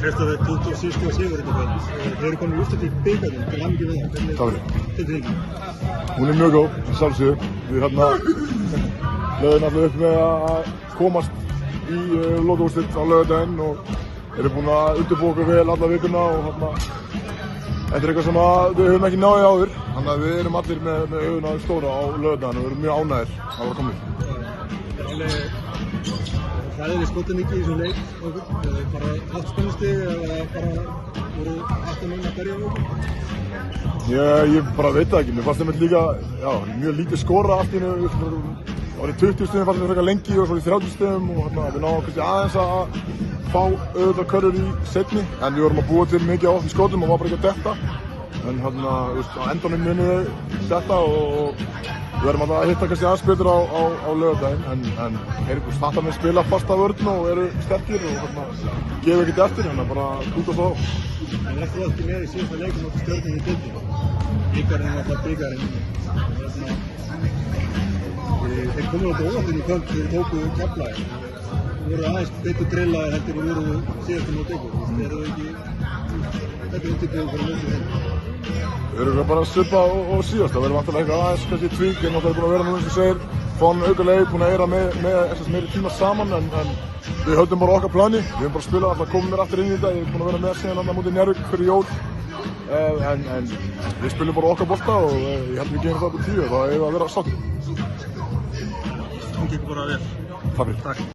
Kristoffer, 26. sigur þetta kvöld. Þeir eru komin úrslit í bikarnum, til hamingju með það. Takk fyrir. Tilfinningin? Hún er mjög góð, sjálfsögðu. Við lögðum allir upp með að komast í lokaúrslit á laugardaginn og erum búin að undirbúa okkur vel alla vikuna og þetta er eitthvað sem við höfum ekki náði áður. Þannig að við erum allir með höfuna stóra á laugardaginn og við erum mjög ánægðir að vera komin. Það er skotið mikið í þessum leik okkur, bara haft spennustig eða bara voru aftur núna að berja á okkur? Ég bara veit það ekki, mér fannst það líka mjög lítið skora allt í einu. Það var í 20 stigum fannst mér frekar lengi og svo í 30 stigum og við náðum kannski aðeins að fá auðvitað körur í seinni en við vorum að búa til mikið á ofnum skotum og var bara ekki að detta. En á endanum munum við detta og við verðum að hitta kannski aðeins betur á laugardaginn en þetta með spila fasta vörn og eru sterkir og gefa ekkert eftir, þannig að bara út á þá. En þú ekki með í síðasta leikum á Stjörnunni í deildinni? Bikarinn er alltaf bikarinn. Þeir komu á óvart inn í kvöld þegar þeir tóku Keflavík. Þeir voru aðeins betur drillaðir heldur og voru síðast mót ykkur. Eru þau ekki undirbúið fyrir mótið þeim? Við erum bara að svipa og síðast. Það verður vantilega eitthvað aðeins kannski tvík en það er búin að vera nú eins og segir fáinn aukalega búin að eyra með meiri tíma saman en við höldum bara okkar plani. Við höfum bara spilað alltaf komið mér aftur inn í þetta. Ég er búin að vera með síðan annað mútið Njarðvík fyrir jól en við spilum bara okkar bolta og ég held við gerum það upp á 10 og það er að vera sáttir. Hún gekk bara vel. Takk fyrir.